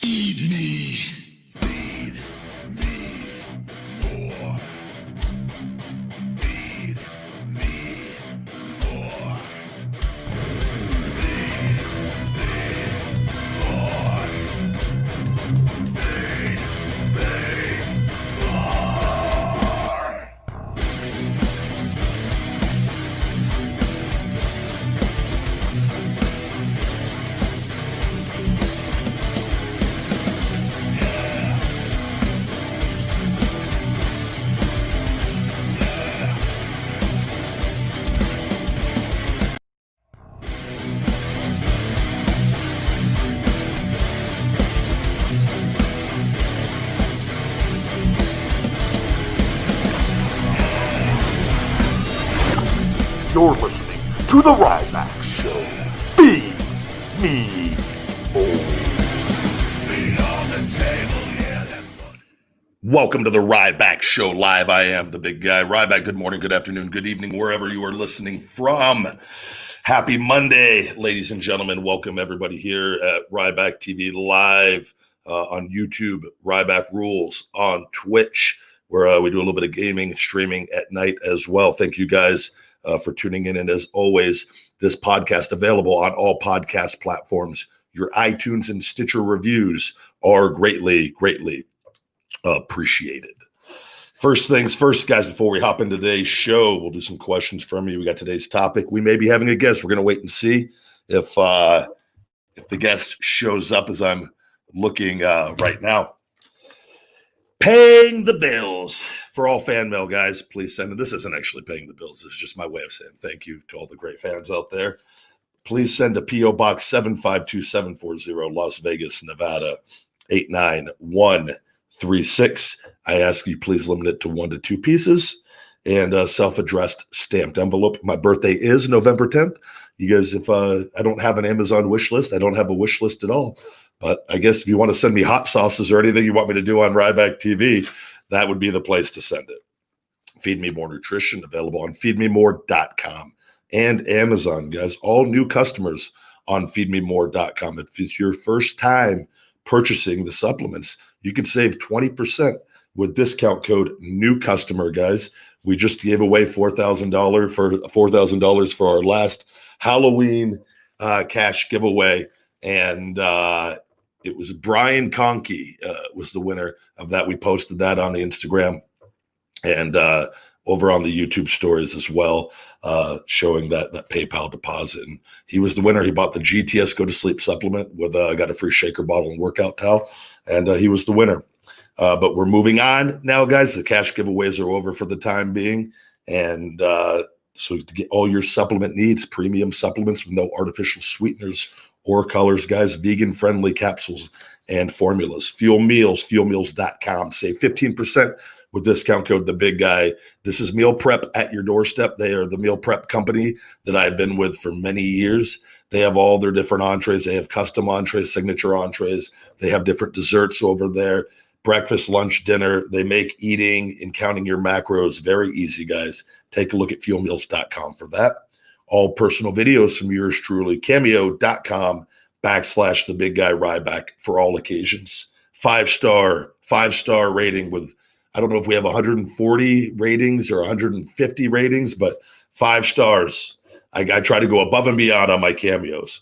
Feed me. Feed me more. Feed me more. You're listening to The Ryback Show. Feed me more. Welcome to The Ryback Show live. I am the big guy. Ryback, good morning, good afternoon, good evening, wherever you are listening from. Happy Monday, ladies and gentlemen. Welcome everybody here at Ryback TV live on YouTube, Ryback Rules on Twitch, where we do a little bit of gaming, streaming at night as well. Thank you guys for tuning in. And as always, this podcast available on all podcast platforms. Your iTunes and Stitcher reviews are greatly appreciated. First things first, guys, before we hop into today's show, we'll do some questions from you. We got today's topic. We may be having a guest. We're going to wait and see if the guest shows up as I'm looking right now. Paying the bills. For all fan mail, guys, please send it. This isn't actually paying the bills. This is just my way of saying thank you to all the great fans out there. Please send to P.O. Box 752740, Las Vegas, Nevada, 89136. I ask you please limit it to 1 to 2 pieces and a self-addressed stamped envelope. My birthday is November 10th. You guys, if I don't have an Amazon wish list, I don't have a wish list at all. But I guess if you want to send me hot sauces or anything you want me to do on Ryback TV, that would be the place to send it. Feed Me More Nutrition, available on feedmemore.com and Amazon, guys. All new customers on feedmemore.com. If it's your first time purchasing the supplements, you can save 20% with discount code NEWCUSTOMER, guys. We just gave away $4,000 for our last Halloween cash giveaway, and it was Brian Conkey was the winner of that. We posted that on the Instagram and over on the YouTube stories as well, showing that PayPal deposit. And he was the winner. He bought the GTS Go to Sleep supplement with got a free shaker bottle and workout towel, and he was the winner. But we're moving on now, guys. The cash giveaways are over for the time being, and so to get all your supplement needs, premium supplements with no artificial sweeteners or colors, guys, vegan-friendly capsules and formulas. Fuel Meals, fuelmeals.com. Save 15% with discount code The Big Guy. This is meal prep at your doorstep. They are the meal prep company that I've been with for many years. They have all their different entrees. They have custom entrees, signature entrees. They have different desserts over there. Breakfast, lunch, dinner. They make eating and counting your macros very easy, guys. Take a look at fuelmeals.com for that. All personal videos from yours truly. Cameo.com/The Big Guy Ryback for all occasions. 5-star rating with, I don't know if we have 140 ratings or 150 ratings, but 5 stars. I try to go above and beyond on my cameos.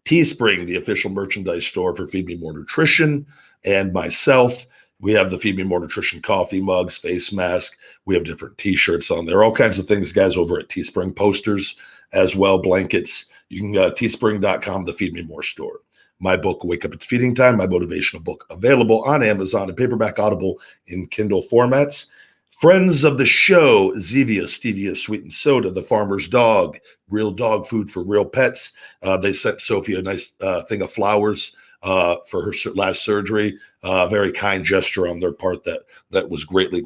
Teespring, the official merchandise store for Feed Me More Nutrition and myself. We have the Feed Me More Nutrition coffee mugs, face mask. We have different T-shirts on there. All kinds of things, guys, over at Teespring. Posters as well, blankets. You can teespring.com, the Feed Me More store. My book, Wake Up, It's Feeding Time, my motivational book, available on Amazon and paperback, Audible, in Kindle formats. Friends of the show, Zevia, Stevia, Sweetened Soda, The Farmer's Dog, real dog food for real pets. They sent Sophie a nice thing of flowers for her last surgery. Very kind gesture on their part that was greatly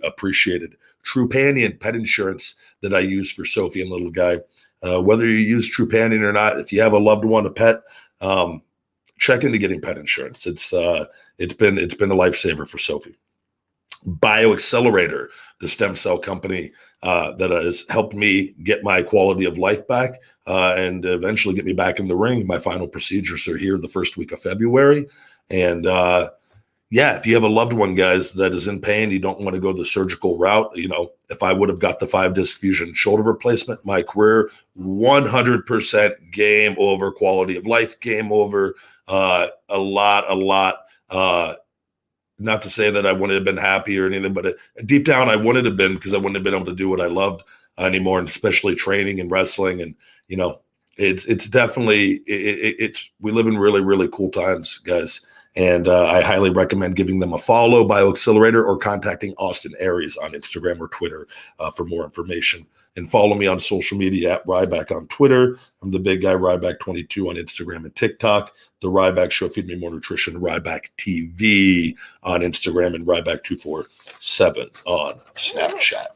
appreciated. Trupanion pet insurance that I use for Sophie and little guy. Whether you use Trupanion or not, if you have a loved one, a pet, check into getting pet insurance. It's been a lifesaver for Sophie. BioAccelerator, the stem cell company that has helped me get my quality of life back and eventually get me back in the ring. My final procedures are here the first week of February. And yeah, if you have a loved one, guys, that is in pain, you don't want to go the surgical route. You know, if I would have got the 5-disc fusion shoulder replacement, my career 100% game over, quality of life game over. A lot. Not to say that I wouldn't have been happy or anything, but deep down I wouldn't have been, because I wouldn't have been able to do what I loved anymore, and especially training and wrestling. And you know, it's definitely it's we live in really, really cool times, guys. And I highly recommend giving them a follow, BioAccelerator, or contacting Austin Aries on Instagram or Twitter for more information. And follow me on social media at Ryback on Twitter. I'm the big guy, Ryback22 on Instagram and TikTok. The Ryback Show, Feed Me More Nutrition, Ryback TV on Instagram, and Ryback247 on Snapchat.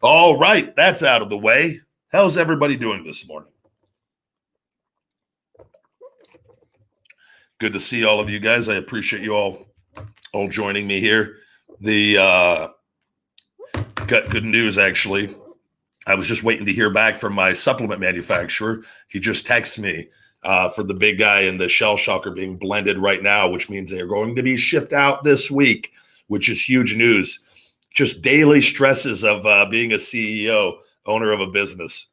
All right, that's out of the way. How's everybody doing this morning? Good to see all of you guys. I appreciate you all joining me here. The got good news, actually. I was just waiting to hear back from my supplement manufacturer. He just texted me for the big guy and the shell shocker being blended right now, which means they are going to be shipped out this week, which is huge news. Just daily stresses of being a CEO, owner of a business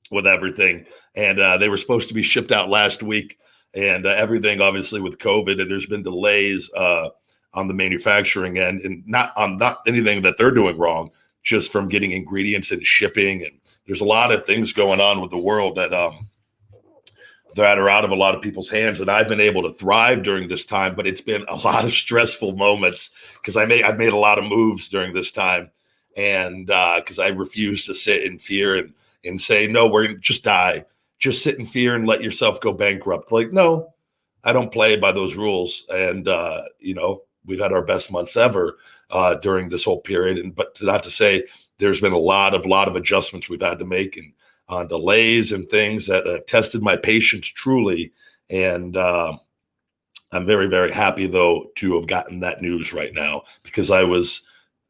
with everything. And they were supposed to be shipped out last week. And everything, obviously, with COVID, and there's been delays on the manufacturing end, and not anything that they're doing wrong, just from getting ingredients and shipping. And there's a lot of things going on with the world that are out of a lot of people's hands. And I've been able to thrive during this time, but it's been a lot of stressful moments because I've made a lot of moves during this time, and because I refuse to sit in fear and say, no, we're going to just die. Just sit in fear and let yourself go bankrupt. Like, no, I don't play by those rules. And, you know, we've had our best months ever during this whole period. But not to say there's been a lot of adjustments we've had to make, and delays and things that have tested my patience truly. And I'm very, very happy, though, to have gotten that news right now, because I was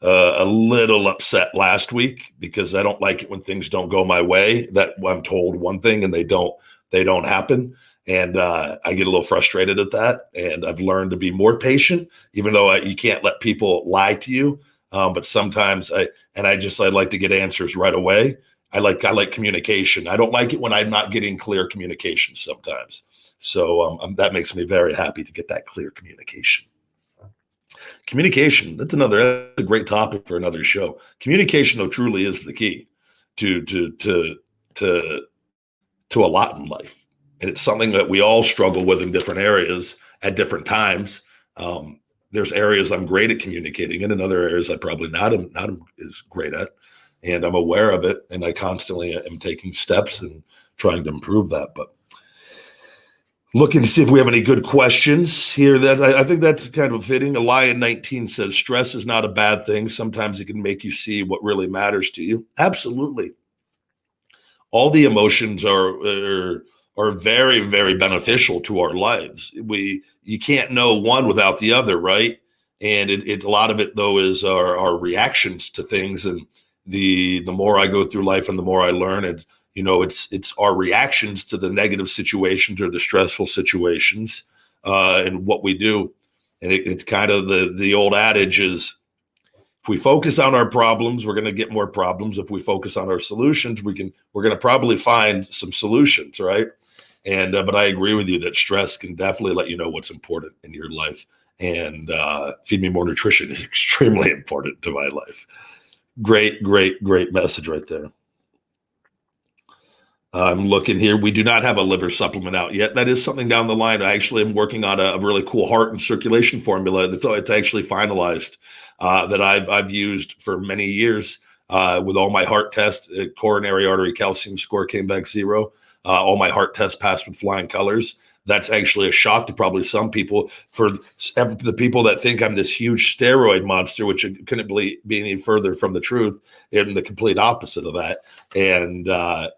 a little upset last week, because I don't like it when things don't go my way, that I'm told one thing and they don't happen. And I get a little frustrated at that. And I've learned to be more patient, even though you can't let people lie to you. But sometimes I like to get answers right away. I like communication. I don't like it when I'm not getting clear communication sometimes. So that makes me very happy to get that clear communication. Communication, that's a great topic for another show. Communication, though, truly is the key to a lot in life. And it's something that we all struggle with in different areas at different times. There's areas I'm great at communicating in, and other areas I probably not as great at. And I'm aware of it, and I constantly am taking steps and trying to improve that. But looking to see if we have any good questions here. That I think that's kind of fitting. Lion19 says, stress is not a bad thing. Sometimes it can make you see what really matters to you. Absolutely. All the emotions are very, very beneficial to our lives. You can't know one without the other, right? And a lot of it, though, is our reactions to things. And the more I go through life and the more I learn, and you know, it's our reactions to the negative situations or the stressful situations and what we do. And it's kind of the old adage is, if we focus on our problems, we're going to get more problems. If we focus on our solutions, we're going to probably find some solutions, right? And but I agree with you that stress can definitely let you know what's important in your life. And Feed Me More Nutrition is extremely important to my life. Great message right there. I'm looking here. We do not have a liver supplement out yet. That is something down the line. I actually am working on a really cool heart and circulation formula it's actually finalized that I've used for many years with all my heart tests. Coronary artery calcium score came back 0. All my heart tests passed with flying colors. That's actually a shock to probably some people. For the people that think I'm this huge steroid monster, which couldn't be any further from the truth, and the complete opposite of that. And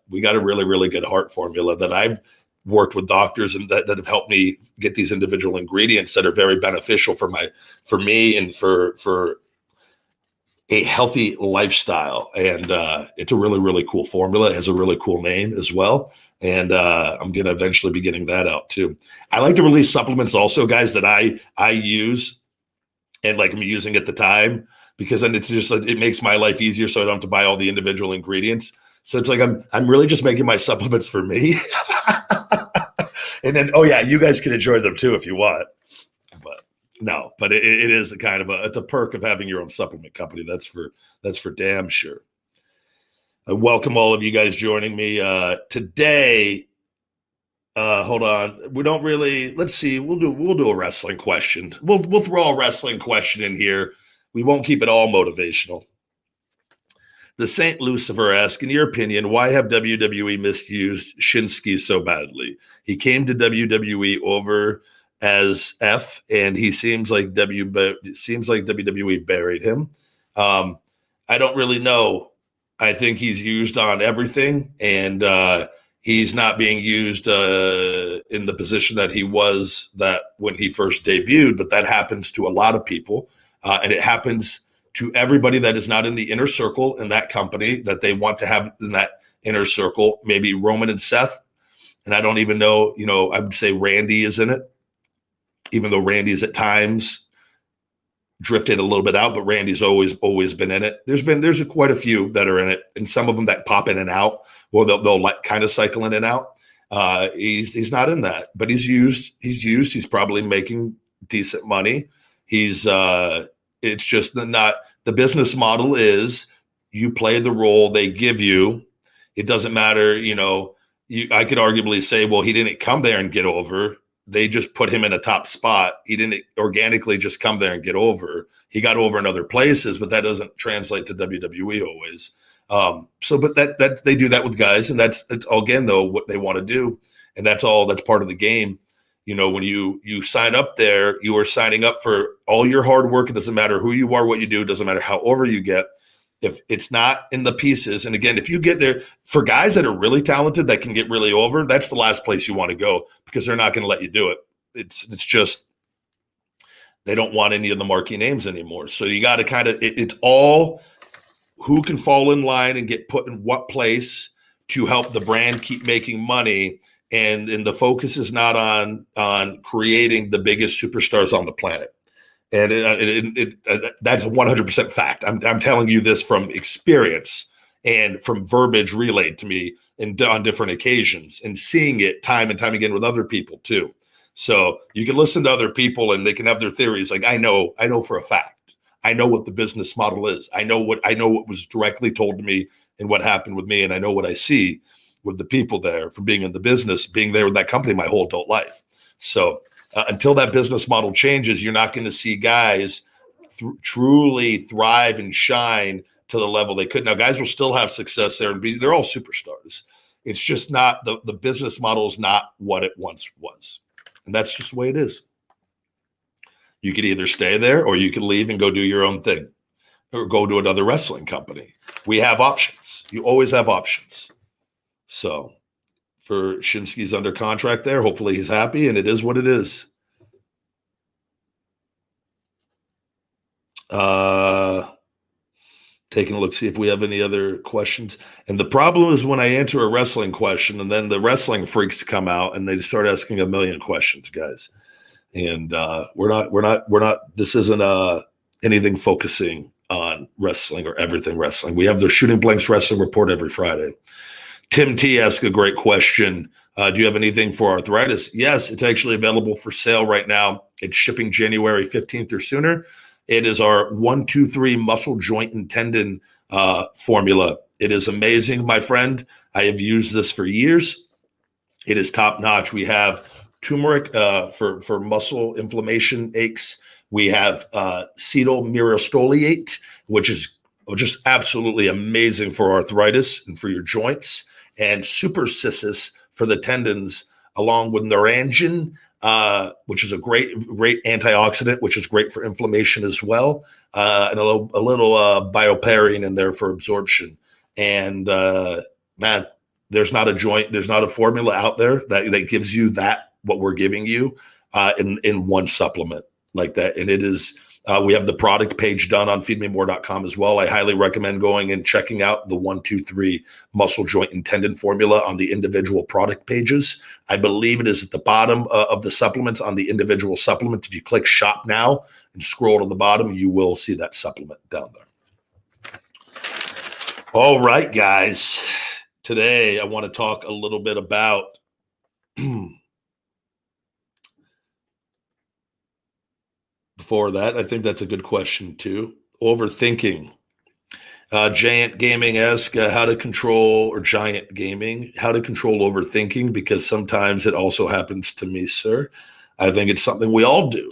we got a really, really good heart formula that I've worked with doctors and that have helped me get these individual ingredients that are very beneficial for me and for a healthy lifestyle. And it's a really, really cool formula. It has a really cool name as well. And I'm going to eventually be getting that out too. I like to release supplements also, guys, that I use and like I'm using at the time, because then it's just like, it makes my life easier, so I don't have to buy all the individual ingredients. So it's like I'm really just making my supplements for me. And then, oh yeah, you guys can enjoy them too if you want. But no, but it is a kind of it's a perk of having your own supplement company. That's for damn sure. I welcome all of you guys joining me today. Hold on. We don't really. Let's see. We'll do a wrestling question. We'll throw a wrestling question in here. We won't keep it all motivational. The Saint Lucifer asks, in your opinion, why have WWE misused Shinsuke so badly? He came to WWE over as F, and he seems like WWE buried him. I don't really know. I think he's used on everything, and he's not being used in the position that he was that when he first debuted. But that happens to a lot of people, and it happens to everybody that is not in the inner circle in that company that they want to have in that inner circle. Maybe Roman and Seth, and I don't even know. I would say Randy is in it, even though Randy's at times drifted a little bit out, but Randy's always been in it. There's quite a few that are in it, and some of them that pop in and out. Well, they'll like kind of cycle in and out. He's not in that, but he's used. He's probably making decent money. It's just not the business model is you play the role they give you. It doesn't matter. I could arguably say, well, he didn't come there and get over. They just put him in a top spot. He didn't organically just come there and get over. He got over in other places, but that doesn't translate to WWE always. But that they do that with guys, and that's again though what they want to do, and that's part of the game. When you sign up there, you are signing up for all your hard work. It doesn't matter who you are, what you do. It doesn't matter how over you get. If it's not in the pieces, and again, if you get there, for guys that are really talented that can get really over, that's the last place you want to go, because they're not going to let you do it. It's just they don't want any of the marquee names anymore. So you got to kind of it's all who can fall in line and get put in what place to help the brand keep making money. And the focus is not on creating the biggest superstars on the planet. And that's 100% fact. I'm telling you this from experience and from verbiage relayed to me on different occasions, and seeing it time and time again with other people too. So you can listen to other people and they can have their theories. Like I know for a fact, I know what the business model is. I know what was directly told to me and what happened with me. And I know what I see with the people there from being in the business, being there with that company my whole adult life. So until that business model changes, you're not going to see guys truly thrive and shine to the level they could. Now, guys will still have success there, and they're all superstars. It's just not the business model is not what it once was. And that's just the way it is. You could either stay there or you could leave and go do your own thing or go to another wrestling company. We have options. You always have options. So for Shinsuke's under contract there, hopefully he's happy, and it is what it is. Taking a look, see if we have any other questions. And the problem is when I answer a wrestling question and then the wrestling freaks come out and they start asking a million questions, guys. And we're not, this isn't anything focusing on wrestling or everything wrestling. We have the Shooting Blanks Wrestling Report every Friday. Tim T asked a great question. Do you have anything for arthritis? Yes, it's actually available for sale right now. It's shipping January 15th or sooner. It is our 1-2-3 muscle, joint, and tendon formula. It is amazing, my friend. I have used this for years. It is top notch. We have turmeric for muscle inflammation aches. We have cetyl myristoyate, which is just absolutely amazing for arthritis and for your joints, and super cissus for the tendons, along with Naranjin, which is a great antioxidant, which is great for inflammation as well, and a little bioperine in there for absorption. And man, there's not a formula out there that gives you that what we're giving you in one supplement like that. And it is We have the product page done on feedmemore.com as well. I highly recommend going and checking out the 1-2-3 muscle joint and tendon formula on the individual product pages. I believe it is at the bottom of the supplements on the individual supplements. If you click shop now and scroll to the bottom, you will see that supplement down there. All right, guys. Today, I want to talk a little bit about before that, I think that's a good question too. Overthinking. Giant Gaming-esque, how to control, or Giant Gaming, how to control overthinking, because sometimes it also happens to me, sir. I think it's something we all do.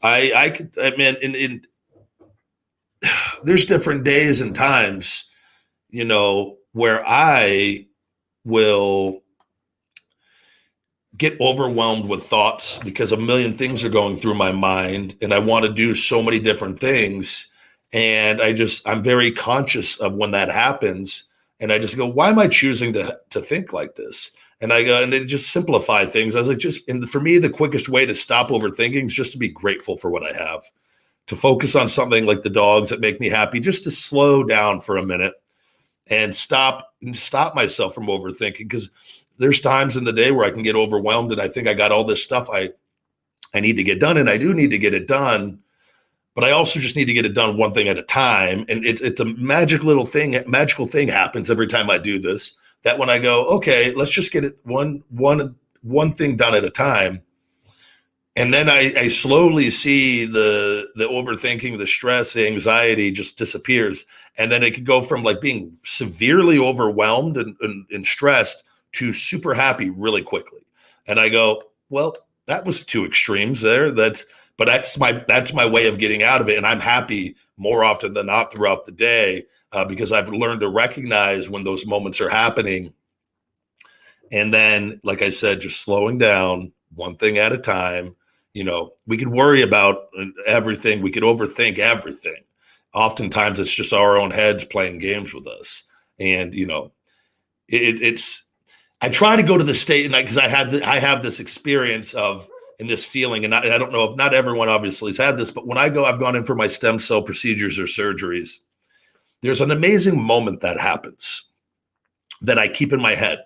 I mean, there's different days and times, where I will get overwhelmed with thoughts because a million things are going through my mind and I want to do so many different things. And I'm very conscious of when that happens. And I just go, why am I choosing to think like this? And I go, and it just simplify things. I was like, and for me, the quickest way to stop overthinking is just to be grateful for what I have, to focus on something like the dogs that make me happy, just to slow down for a minute and stop myself from overthinking. Because there's times in the day where I can get overwhelmed and I think I got all this stuff I need to get done, and I do need to get it done, but I also just need to get it done one thing at a time. And it's a magical thing happens every time I do this, that when I go, okay, let's just get it one thing done at a time. And then I slowly see the overthinking, the stress, the anxiety just disappears. And then it could go from like being severely overwhelmed and stressed to super happy really quickly. And I go, well, that was two extremes there. But that's my way of getting out of it. And I'm happy more often than not throughout the day because I've learned to recognize when those moments are happening. And then, like I said, just slowing down one thing at a time. We could worry about everything. We could overthink everything. Oftentimes it's just our own heads playing games with us. And, it's, I try to go to the state, and because I have this experience of, and this feeling, and I don't know if not everyone obviously has had this, but when I've gone in for my stem cell procedures or surgeries, there's an amazing moment that happens that I keep in my head.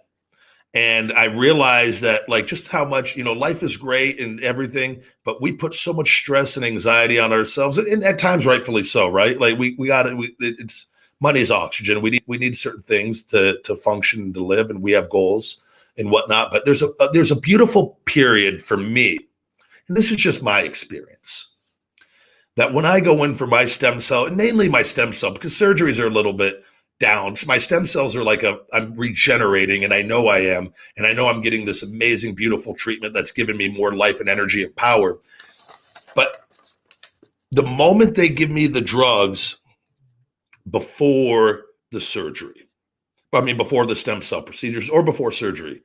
And I realize that like just how much, life is great and everything, but we put so much stress and anxiety on ourselves, and at times rightfully so, right? Like we got it. It's money's oxygen. We need certain things to function and to live, and we have goals and whatnot. But there's a beautiful period for me, and this is just my experience, that when I go in for my stem cell, and mainly my stem cell, because surgeries are a little bit down. My stem cells are like I'm regenerating, and I know I am, and I know I'm getting this amazing, beautiful treatment that's given me more life and energy and power. But the moment they give me the drugs before the surgery, before the stem cell procedures or before surgery,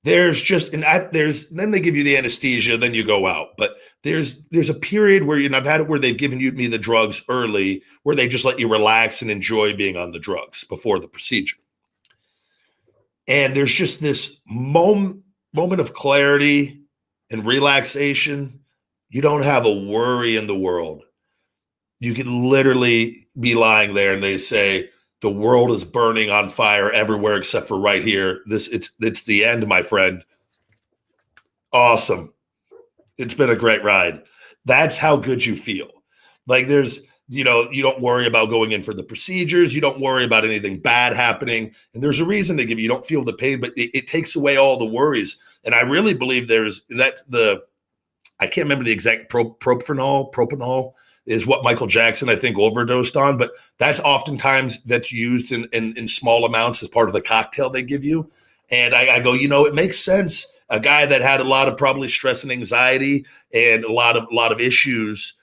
then they give you the anesthesia, then you go out. But there's a period where, I've had it where they've given me the drugs early, where they just let you relax and enjoy being on the drugs before the procedure. And there's just this moment of clarity and relaxation. You don't have a worry in the world. You could literally be lying there and they say, the world is burning on fire everywhere except for right here. It's the end, my friend. Awesome. It's been a great ride. That's how good you feel. Like you don't worry about going in for the procedures. You don't worry about anything bad happening. And there's a reason they give you don't feel the pain, but it takes away all the worries. And I really believe I can't remember the exact propanol is what Michael Jackson, I think, overdosed on, but that's oftentimes that's used in small amounts as part of the cocktail they give you. And I go, it makes sense. A guy that had a lot of probably stress and anxiety and a lot of issues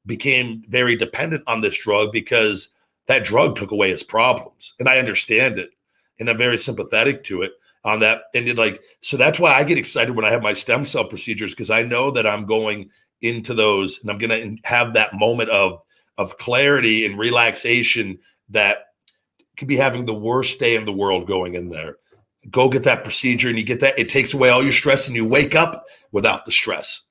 became very dependent on this drug because that drug took away his problems. And I understand it, and I'm very sympathetic to it on that. And so that's why I get excited when I have my stem cell procedures, because I know that I'm going into those and I'm going to have that moment of clarity and relaxation that could be having the worst day in the world going in there. Go get that procedure and you get that. It takes away all your stress and you wake up without the stress.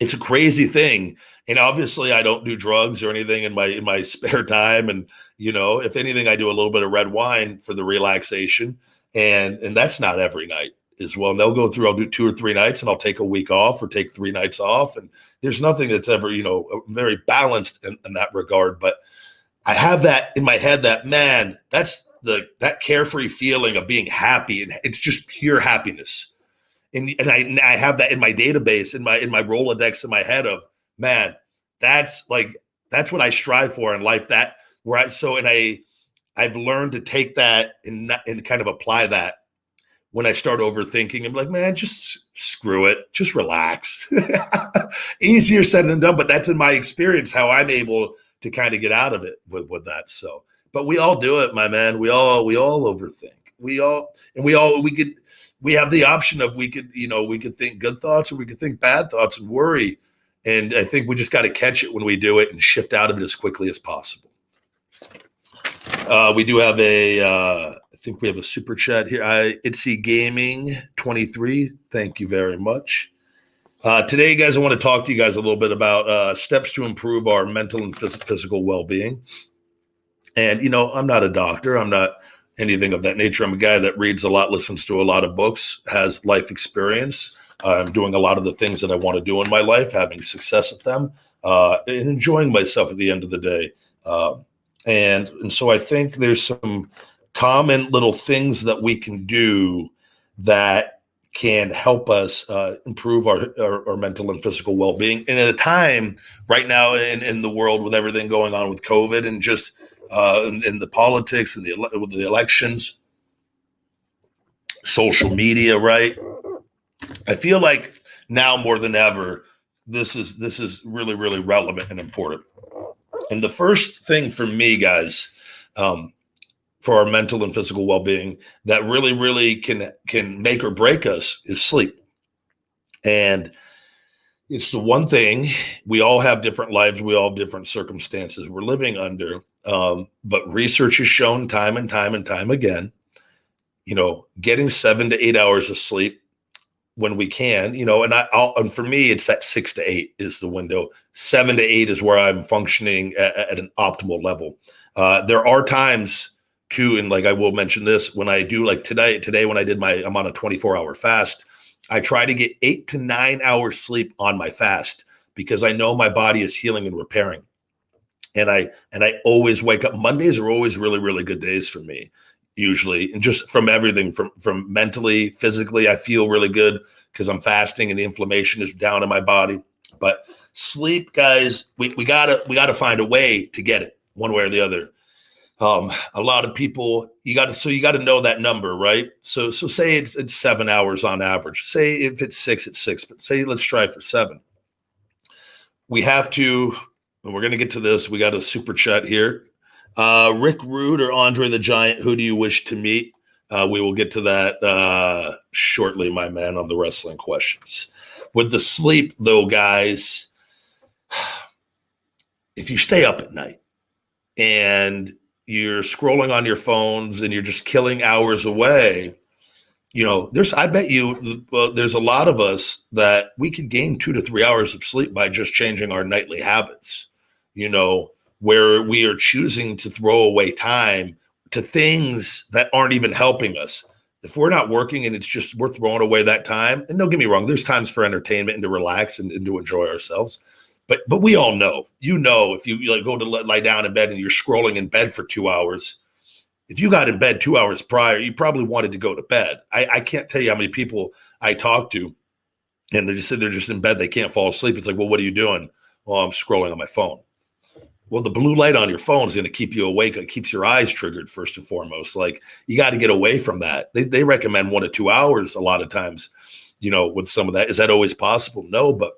it's a crazy thing. And obviously I don't do drugs or anything in my spare time. And, if anything, I do a little bit of red wine for the relaxation. And that's not every night as well. And they'll go through, I'll do 2 or 3 nights and I'll take a week off or take 3 nights off. And there's nothing that's ever, very balanced in that regard. But I have that in my head that, man, that's that carefree feeling of being happy. And it's just pure happiness. And I have that in my database, in my Rolodex in my head of, man, that's what I strive for in life. I've learned to take that and kind of apply that when I start overthinking. I'm like, man, just screw it, just relax. Easier said than done, but that's in my experience how I'm able to kind of get out of it with that. So, but we all do it, my man. We all overthink. We have the option of we could think good thoughts or we could think bad thoughts and worry. And I think we just got to catch it when we do it and shift out of it as quickly as possible. We do have I think we have a super chat here. Itsy Gaming 23. Thank you very much. Today, guys, I want to talk to you guys a little bit about steps to improve our mental and physical well-being. And, I'm not a doctor. I'm not anything of that nature. I'm a guy that reads a lot, listens to a lot of books, has life experience. I'm doing a lot of the things that I want to do in my life, having success at them, and enjoying myself at the end of the day. And so I think there's some common little things that we can do that can help us improve our mental and physical well-being. And at a time right now in the world with everything going on with COVID and just in the politics and with the elections, social media, right? I feel like now more than ever, this is really, really relevant and important. And the first thing for me, guys, for our mental and physical well-being that really, really can make or break us is sleep. And it's the one thing. We all have different lives. We all have different circumstances we're living under. But research has shown time and time and time again, getting 7 to 8 hours of sleep when we can, and for me, it's that 6 to 8 is the window. 7 to 8 is where I'm functioning at an optimal level. There are times too, and I will mention this, when I do today when I'm on a 24-hour fast, I try to get 8 to 9 hours sleep on my fast because I know my body is healing and repairing. And I always wake up. Mondays are always really, really good days for me, usually. And just from everything, from mentally, physically, I feel really good because I'm fasting and the inflammation is down in my body. But sleep, guys, we gotta find a way to get it one way or the other. A lot of people, you got to know that number, right? So say it's 7 hours on average. Say if it's 6, it's 6, but say let's try for 7. We have to, and we're going to get to this. We got a super chat here. Rick Rude or Andre the Giant, who do you wish to meet? We will get to that shortly, my man, on the wrestling questions. With the sleep, though, guys, if you stay up at night and you're scrolling on your phones and you're just killing hours away, I bet you there's a lot of us that we could gain 2 to 3 hours of sleep by just changing our nightly habits, where we are choosing to throw away time to things that aren't even helping us. If we're not working and it's just we're throwing away that time, and don't get me wrong, there's times for entertainment and to relax and to enjoy ourselves. But we all know, if you go to lie down in bed and you're scrolling in bed for 2 hours, if you got in bed 2 hours prior, you probably wanted to go to bed. I can't tell you how many people I talk to and they just said they're just in bed. They can't fall asleep. It's like, well, what are you doing? Well, I'm scrolling on my phone. Well, the blue light on your phone is going to keep you awake. It keeps your eyes triggered first and foremost. You got to get away from that. They recommend 1 to 2 hours a lot of times, with some of that. Is that always possible? No, but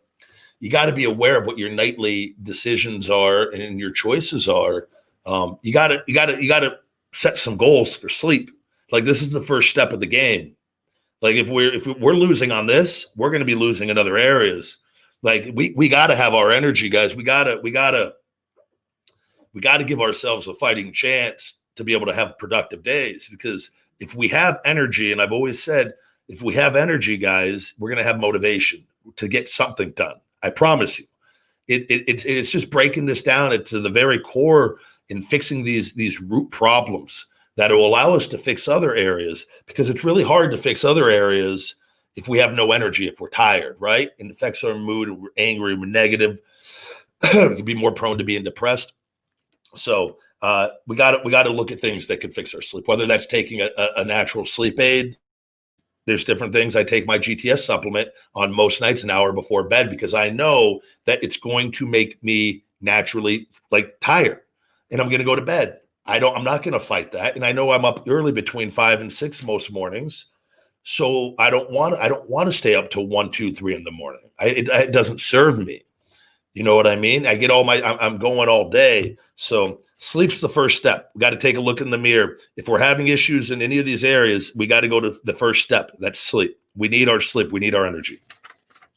you got to be aware of what your nightly decisions are and your choices are. You got to set some goals for sleep. This is the first step of the game. If we're losing on this, we're going to be losing in other areas. We got to have our energy, guys. We got to give ourselves a fighting chance to be able to have productive days, because if we have energy, and I've always said, if we have energy, guys, we're going to have motivation to get something done. I promise you. It's just breaking this down into the very core and fixing these root problems that will allow us to fix other areas, because it's really hard to fix other areas if we have no energy, if we're tired, right? And it affects our mood, and we're angry, we're negative. We can be more prone to being depressed. So we got to look at things that can fix our sleep, whether that's taking a natural sleep aid. There's different things. I take my GTS supplement on most nights an hour before bed, because I know that it's going to make me naturally like tired, and I'm going to go to bed. I'm not going to fight that. And I know I'm up early between 5 and 6 most mornings. So I don't want to stay up till 1, 2, 3 in the morning. It doesn't serve me. You know what I mean? I'm going all day. So sleep's the first step. We got to take a look in the mirror. If we're having issues in any of these areas, we got to go to the first step. That's sleep. We need our sleep. We need our energy.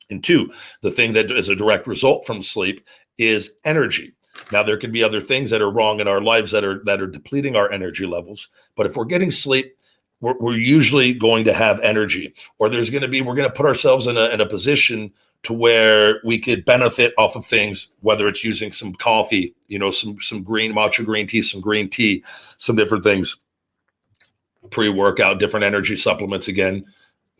And 2, the thing that is a direct result from sleep is energy. Now, there could be other things that are wrong in our lives that are depleting our energy levels. But if we're getting sleep, we're usually going to have energy, or we're going to put ourselves in a position to where we could benefit off of things, whether it's using some coffee, some green matcha green tea, some green tea, some different things, pre-workout, different energy supplements. Again,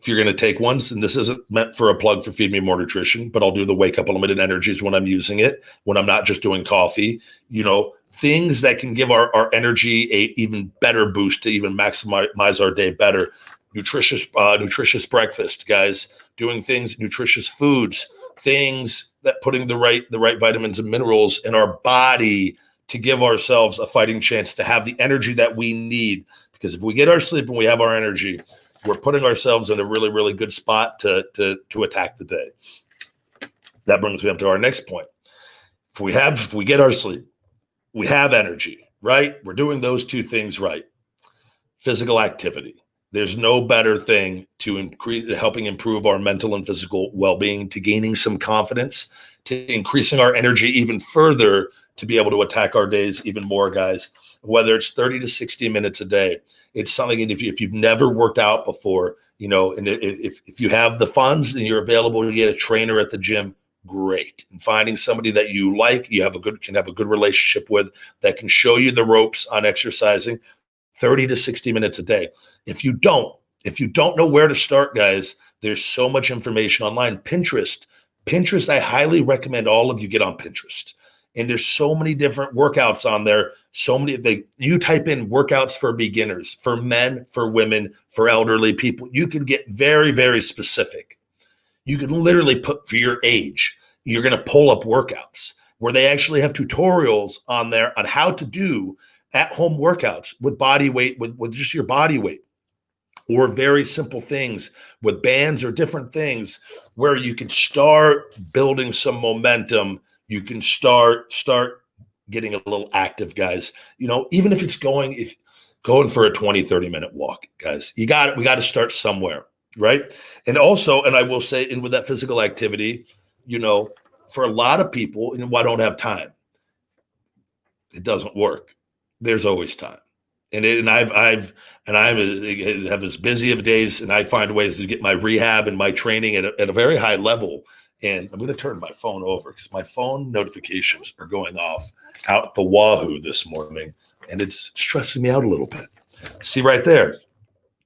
if you're going to take ones, and this isn't meant for a plug for Feed Me More Nutrition, but I'll do the Wake Up Unlimited Energies when I'm using it, when I'm not just doing coffee, things that can give our energy a even better boost to even maximize our day better. Nutritious breakfast, guys, doing things, nutritious foods, things that putting the right vitamins and minerals in our body to give ourselves a fighting chance to have the energy that we need. Because if we get our sleep and we have our energy, we're putting ourselves in a really, really good spot to attack the day. That brings me up to our next point. If we get our sleep, we have energy, right? We're doing those 2 things right. Physical activity. There's no better thing to helping improve our mental and physical well-being, to gaining some confidence, to increasing our energy even further, to be able to attack our days even more, guys. Whether it's 30 to 60 minutes a day, it's something. And if you've never worked out before, and if you have the funds and you're available to get a trainer at the gym, great. And finding somebody that you like, can have a good relationship with, that can show you the ropes on exercising 30 to 60 minutes a day. If you don't know where to start, guys, there's so much information online. Pinterest, I highly recommend all of you get on Pinterest. And there's so many different workouts on there. You type in workouts for beginners, for men, for women, for elderly people. You can get very, very specific. You can literally put for your age. You're going to pull up workouts where they actually have tutorials on there on how to do at-home workouts with body weight, with just your body weight, or very simple things with bands or different things where you can start building some momentum. You can start getting a little active, guys. Even if it's going for a 20, 30-minute walk, guys, we got to start somewhere, right? And also, and I will say, and with that physical activity, for a lot of people, I don't have time. It doesn't work. There's always time. And I have as busy of days, and I find ways to get my rehab and my training at a very high level. And I'm going to turn my phone over because my phone notifications are going off out the wahoo this morning, and it's stressing me out a little bit. See right there,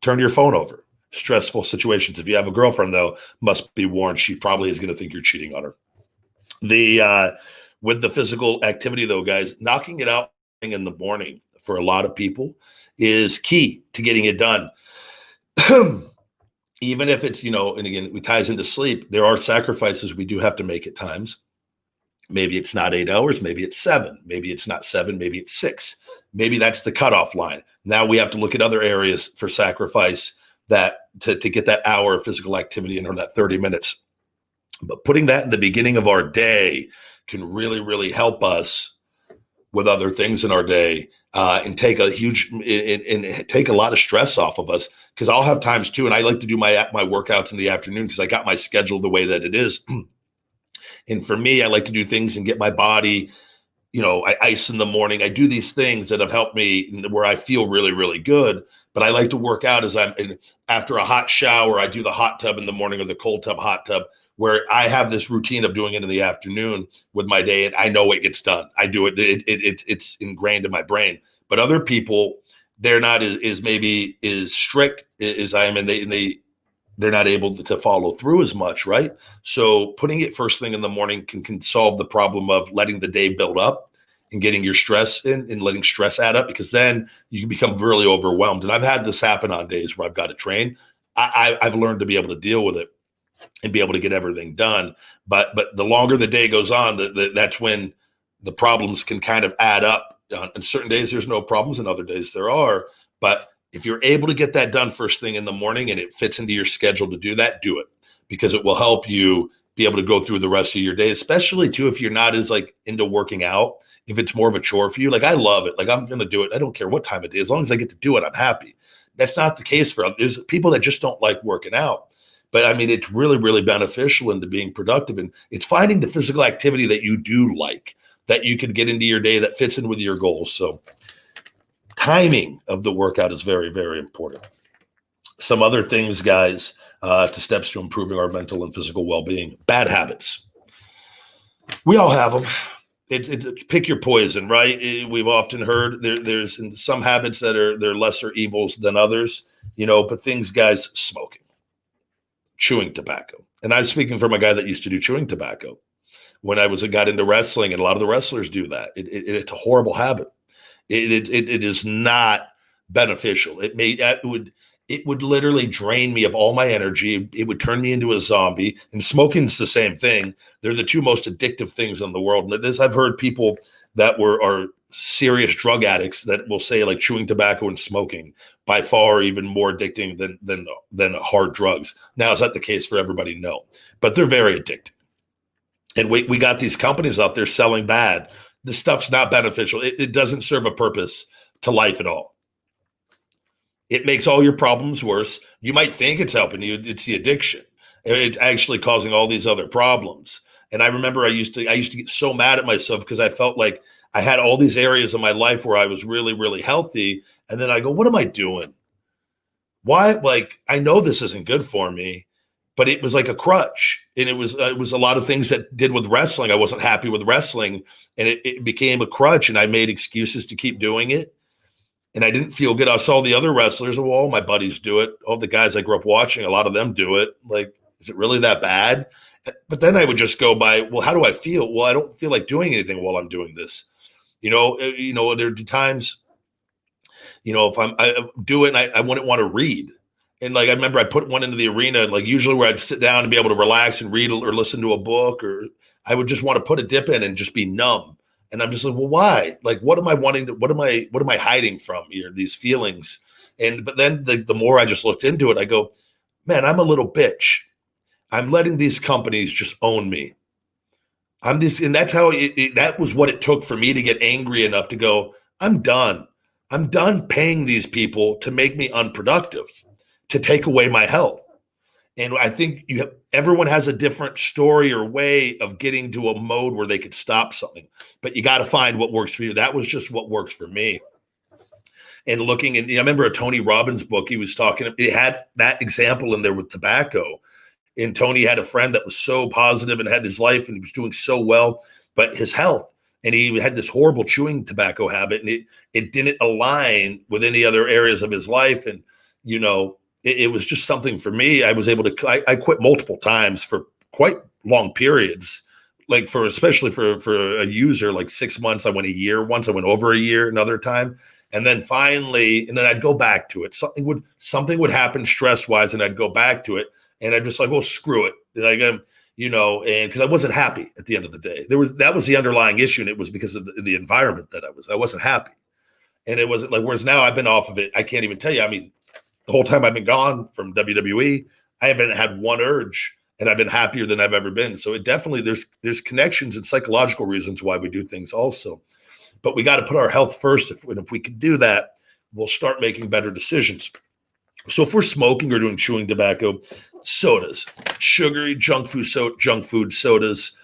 turn your phone over. Stressful situations. If you have a girlfriend, though, must be warned. She probably is going to think you're cheating on her. With the physical activity, though, guys, knocking it out in the morning for a lot of people is key to getting it done. Even if it's, and again, it ties into sleep, there are sacrifices we do have to make at times. Maybe it's not 8 hours, maybe it's 7, maybe it's not 7, maybe it's 6. Maybe that's the cutoff line. Now we have to look at other areas for sacrifice that to get that hour of physical activity in, or that 30 minutes. But putting that in the beginning of our day can really, really help us with other things in our day, and take a lot of stress off of us. Because I'll have times too, and I like to do my workouts in the afternoon because I got my schedule the way that it is. And for me, I like to do things and get my body, I ice in the morning. I do these things that have helped me where I feel really, really good. But I like to work out after a hot shower. I do the hot tub in the morning, or the cold tub, hot tub, where I have this routine of doing it in the afternoon with my day, and I know it gets done. I do it. It's ingrained in my brain. But other people, they're not as maybe as strict as I am, and they're not able to follow through as much, right? So putting it first thing in the morning can solve the problem of letting the day build up and getting your stress in and letting stress add up, because then you can become really overwhelmed. And I've had this happen on days where I've got to train. I've learned to be able to deal with it and be able to get everything done. But the longer the day goes on, that's when the problems can kind of add up. On certain days, there's no problems, and other days there are. But if you're able to get that done first thing in the morning and it fits into your schedule to do that, do it, because it will help you be able to go through the rest of your day, especially too if you're not as like into working out. If it's more of a chore for you, like I love it. Like I'm going to do it. I don't care what time of day. As long as I get to do it, I'm happy. That's not the case for others. There's people that just don't like working out. But I mean, it's really, really beneficial into being productive. And it's finding the physical activity that you do like, that you can get into your day that fits in with your goals. So timing of the workout is very, very important. Some other things, guys, to steps to improving our mental and physical well-being. Bad habits. We all have them. It's pick your poison, right? We've often heard there's some habits that they're lesser evils than others, but things, guys, smoking, chewing tobacco. And I'm speaking from a guy that used to do chewing tobacco when I got into wrestling, and a lot of the wrestlers do that. It's a horrible habit. It is not beneficial. It would literally drain me of all my energy. It would turn me into a zombie. And smoking's the same thing. They're the two most addictive things in the world. And this, I've heard people that are serious drug addicts that will say like chewing tobacco and smoking by far even more addicting than hard drugs. Now, is that the case for everybody? No, but they're very addictive. And we got these companies out there selling bad. This stuff's not beneficial. It doesn't serve a purpose to life at all. It makes all your problems worse. You might think it's helping you. It's the addiction. It's actually causing all these other problems. And I remember I used to get so mad at myself because I felt like I had all these areas of my life where I was really, really healthy. And then I go, what am I doing? Why? Like, I know this isn't good for me, but it was like a crutch. And it was a lot of things that did with wrestling. I wasn't happy with wrestling, and it became a crutch, and I made excuses to keep doing it. And I didn't feel good. I saw the other wrestlers. Well, all my buddies do it. All the guys I grew up watching, a lot of them do it. Like, is it really that bad? But then I would just go by, well, how do I feel? Well, I don't feel like doing anything while I'm doing this. There are times, if I do it and I wouldn't want to read. And like, I remember I put one into the arena, and like usually where I'd sit down and be able to relax and read or listen to a book, or I would just want to put a dip in and just be numb. And I'm just like, well, why? Like, what am I wanting to, what am I hiding from here? These feelings. But then the more I just looked into it, I go, man, I'm a little bitch. I'm letting these companies just own me. And that's how that was what it took for me to get angry enough to go, I'm done. I'm done paying these people to make me unproductive, to take away my health. And I think everyone has a different story or way of getting to a mode where they could stop something, but you got to find what works for you. That was just what works for me. And looking, and I remember a Tony Robbins book, he was talking, it had that example in there with tobacco. And Tony had a friend that was so positive and had his life and he was doing so well, but his health, and he had this horrible chewing tobacco habit, and it didn't align with any other areas of his life. And, it was just something for me. I was able to, I quit multiple times for quite long periods, like especially for a user, like 6 months, I went a year. Once I went over a year, another time. And then finally, and then I'd go back to it. Something would happen stress wise, and I'd go back to it. And I'm just like, well, screw it. And and because I wasn't happy at the end of the day. That was the underlying issue. And it was because of the environment that I wasn't happy. And it wasn't like, whereas now I've been off of it. I can't even tell you. I mean, the whole time I've been gone from WWE, I haven't had one urge, and I've been happier than I've ever been. So it definitely, there's connections and psychological reasons why we do things also. But we got to put our health first. If we can do that, we'll start making better decisions. So if we're smoking or doing chewing tobacco, sodas, sugary junk food sodas,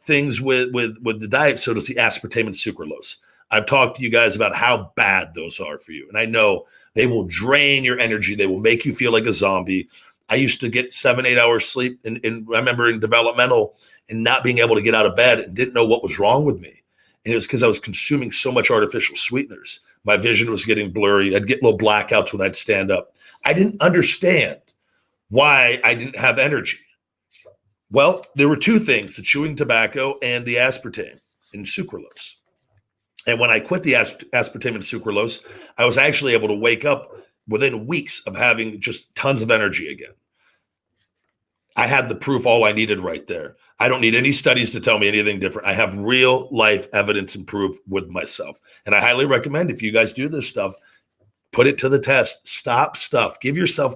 things with the diet sodas, the aspartame and sucralose. I've talked to you guys about how bad those are for you. And I know they will drain your energy. They will make you feel like a zombie. I used to get 7, 8 hours sleep. And I remember in developmental and not being able to get out of bed and didn't know what was wrong with me. And it was because I was consuming so much artificial sweeteners. My vision was getting blurry. I'd get little blackouts when I'd stand up. I didn't understand why I didn't have energy. Well, there were two things, the chewing tobacco and the aspartame and sucralose. And when I quit the aspartame and sucralose, I was actually able to wake up within weeks of having just tons of energy again. I had the proof, all I needed right there. I don't need any studies to tell me anything different. I have real life evidence and proof with myself. And I highly recommend if you guys do this stuff, put it to the test. Stop stuff. Give yourself,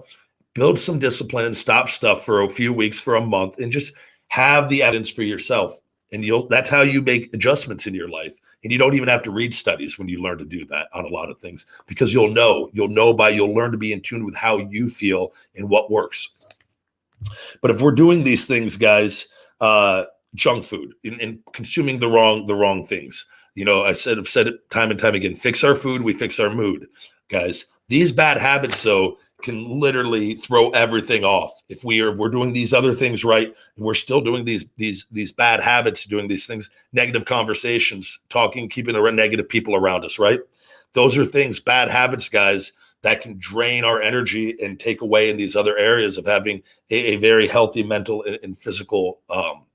build some discipline and stop stuff for a few weeks, for a month, and just have the evidence for yourself. And that's how you make adjustments in your life. And you don't even have to read studies when you learn to do that on a lot of things, because you'll learn to be in tune with how you feel and what works. But if we're doing these things, guys, junk food and consuming the wrong things, I've said it time and time again, fix our food, we fix our mood, guys. These bad habits, though, can literally throw everything off. If we're doing these other things right, and we're still doing these bad habits, doing these things, negative conversations, talking, keeping negative people around us, right? Those are things, bad habits, guys, that can drain our energy and take away in these other areas of having a very healthy mental and physical,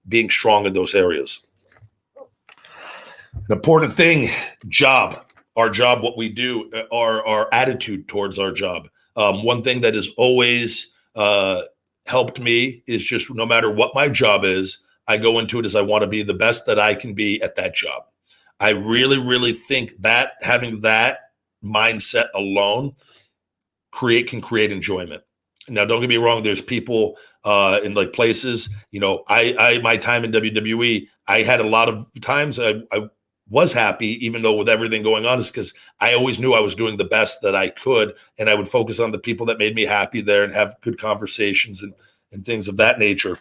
being strong in those areas. An important thing, our job, what we do, our attitude towards our job. One thing that has always helped me is just no matter what my job is, I go into it as I want to be the best that I can be at that job. I really, really think that having that mindset alone can create enjoyment. Now, don't get me wrong. There's people in like places, my time in WWE, I had a lot of times I was happy, even though with everything going on, is because I always knew I was doing the best that I could. And I would focus on the people that made me happy there and have good conversations and things of that nature.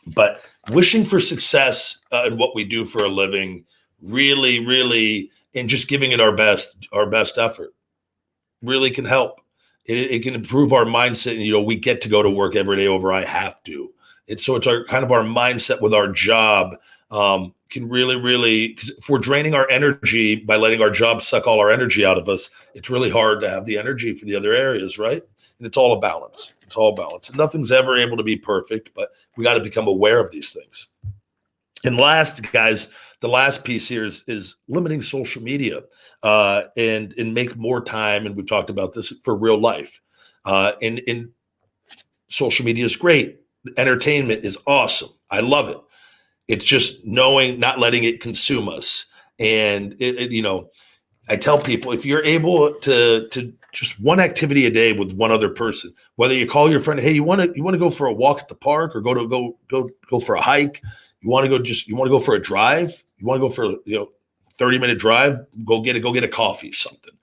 But wishing for success in what we do for a living, really, really, and just giving it our best effort really can help. It can improve our mindset. And, we get to go to work every day over I have to. It's our mindset with our job can really, really, because if we're draining our energy by letting our job suck all our energy out of us, it's really hard to have the energy for the other areas, right? And it's all a balance. It's all balance. And nothing's ever able to be perfect, but we got to become aware of these things. And last, guys, the last piece here is limiting social media and make more time. And we've talked about this for real life. And social media is great. Entertainment is awesome. I love it. It's just not letting it consume us. And I tell people, if you're able to just one activity a day with one other person, whether you call your friend, hey, you want to go for a walk at the park, or go for a hike, you want to go for a drive, you want to go for a 30-minute drive, go get a coffee, something.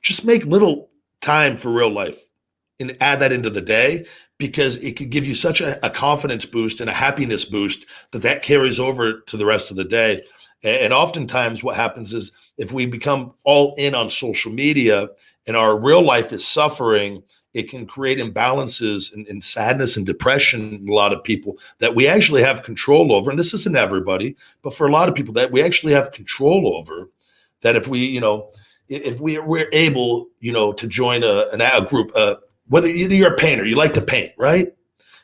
Just make little time for real life and add that into the day, because it could give you such a confidence boost and a happiness boost that carries over to the rest of the day. And oftentimes what happens is if we become all in on social media and our real life is suffering, it can create imbalances and sadness and depression in a lot of people that we actually have control over. And this isn't everybody, but for a lot of people that we actually have control over, that if we're able, to join a group, whether you're a painter, you like to paint, right?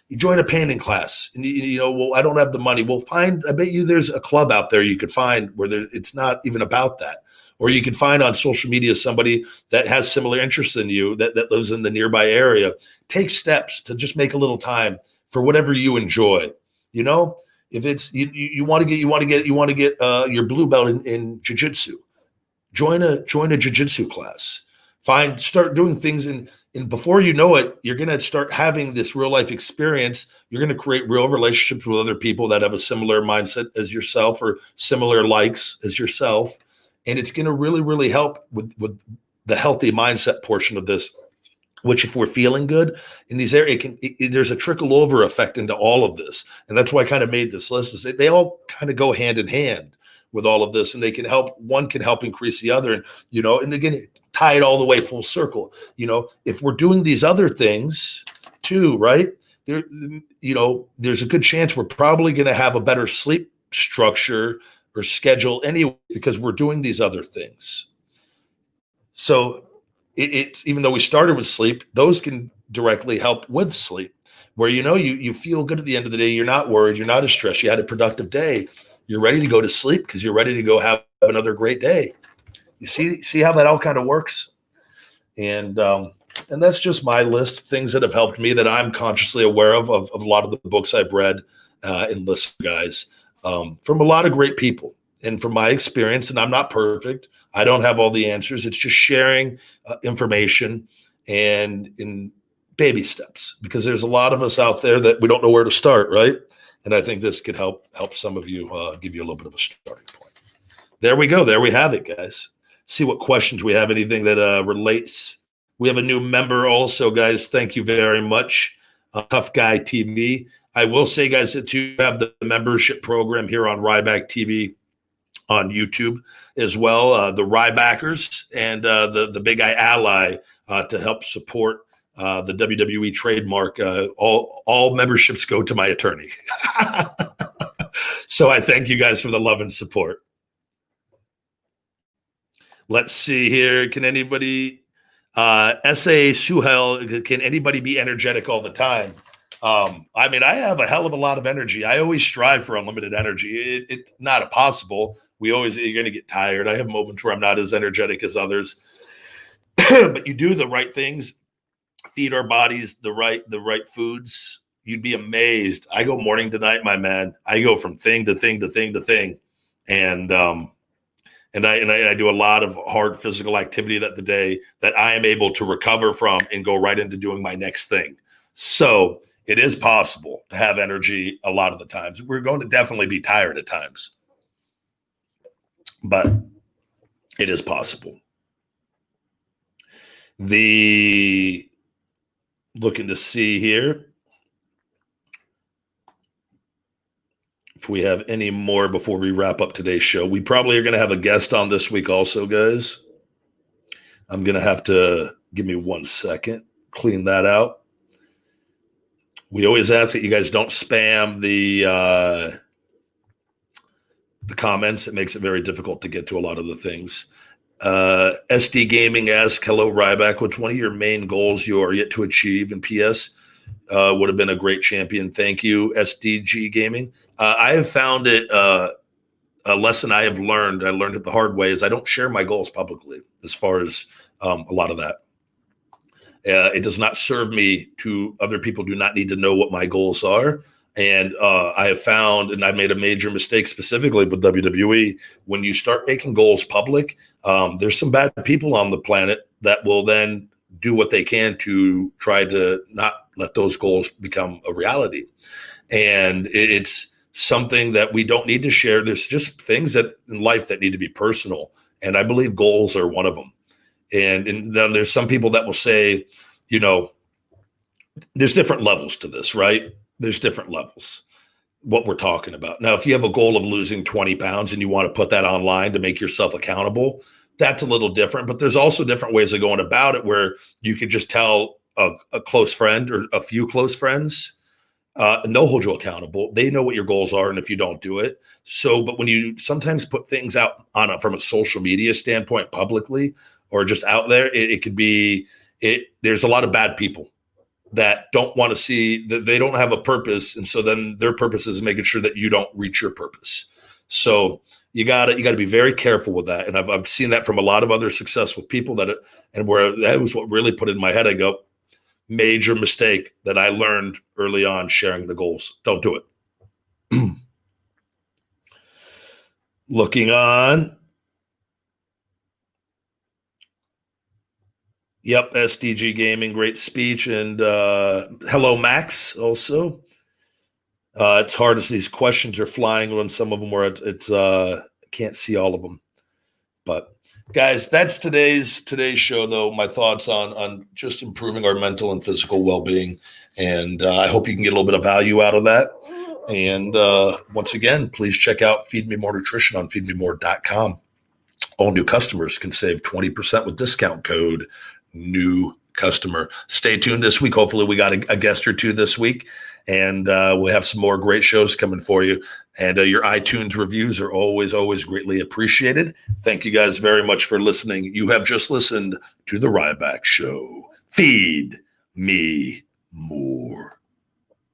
You join a painting class and I don't have the money. Well, I bet you there's a club out there you could find where it's not even about that. Or you could find on social media somebody that has similar interests in you that lives in the nearby area. Take steps to just make a little time for whatever you enjoy. If it's you want to get your blue belt in jiu-jitsu, join a jiu-jitsu class. Start doing things and before you know it, you're going to start having this real life experience. You're going to create real relationships with other people that have a similar mindset as yourself or similar likes as yourself. And it's going to really, really help with the healthy mindset portion of this, which if we're feeling good in these areas, there's a trickle over effect into all of this. And that's why I kind of made this list. They all kind of go hand in hand with all of this, and one can help increase the other. And again, tie it all the way full circle. If we're doing these other things too, right? There, there's a good chance we're probably going to have a better sleep structure or schedule anyway because we're doing these other things. So it's even though we started with sleep, those can directly help with sleep. Where you feel good at the end of the day, you're not worried, you're not as stressed, you had a productive day, you're ready to go to sleep because you're ready to go have another great day. You see how that all kind of works, and that's just my list of things that have helped me that I'm consciously aware of a lot of the books I've read and listened to guys from a lot of great people and from my experience. And I'm not perfect. I don't have all the answers. It's just sharing information and in baby steps because there's a lot of us out there that we don't know where to start, right? And I think this could help some of you give you a little bit of a starting point. There we go. There we have it, guys. See what questions we have, anything that relates. We have a new member also, guys. Thank you very much. Tough Guy TV. I will say, guys, that you have the membership program here on Ryback TV on YouTube as well. The Rybackers and the Big Eye Ally to help support the WWE trademark. All memberships go to my attorney. So I thank you guys for the love and support. Let's see here. Can anybody, S.A. Suhel, can anybody be energetic all the time? I mean, I have a hell of a lot of energy. I always strive for unlimited energy. It's not impossible. You're going to get tired. I have moments where I'm not as energetic as others, but you do the right things, feed our bodies the right foods. You'd be amazed. I go morning to night, my man. I go from thing to thing to thing to thing. And I do a lot of hard physical activity that the day that I am able to recover from and go right into doing my next thing. So it is possible to have energy a lot of the times. We're going to definitely be tired at times, but it is possible. Looking to see here if we have any more before we wrap up today's show. We probably are going to have a guest on this week also, guys. I'm going to have to give me 1 second, clean that out. We always ask that you guys don't spam the comments. It makes it very difficult to get to a lot of the things. SD Gaming asks, hello, Ryback. What's one of your main goals you are yet to achieve? And PS, would have been a great champion. Thank you, SDG Gaming. I have found it a lesson I have learned. I learned it the hard way is I don't share my goals publicly as far as a lot of that. It does not serve me to other people do not need to know what my goals are. And I have found, and I made a major mistake specifically with WWE, when you start making goals public, there's some bad people on the planet that will then do what they can to try to not let those goals become a reality. And it's something that we don't need to share. There's just things that in life that need to be personal. And I believe goals are one of them. And then there's some people that will say, there's different levels to this, right? There's different levels, what we're talking about. Now, if you have a goal of losing 20 pounds and you want to put that online to make yourself accountable, that's a little different. But there's also different ways of going about it where you could just tell a close friend or a few close friends, and they'll hold you accountable. They know what your goals are, and if you don't do it. So, but when you sometimes put things out from a social media standpoint publicly or just out there, it could be there's a lot of bad people that don't want to see that they don't have a purpose. And so then their purpose is making sure that you don't reach your purpose. So you gotta be very careful with that. And I've seen that from a lot of other successful people where that was what really put it in my head. I go, major mistake that I learned early on sharing the goals. Don't do it. Looking on. Yep, SDG Gaming, great speech. And hello, Max, also. It's hard as these questions are flying when some of them where it's can't see all of them. But guys, that's today's show, though. My thoughts on just improving our mental and physical well-being. And I hope you can get a little bit of value out of that. And once again, please check out Feed Me More Nutrition on feedmemore.com. All new customers can save 20% with discount code NEWCUSTOMER. customer. Stay tuned this week. Hopefully we got a guest or two this week, and we'll have some more great shows coming for you. And your iTunes reviews are always, always greatly appreciated. Thank you guys very much for listening. You have just listened to The Ryback Show. Feed me more.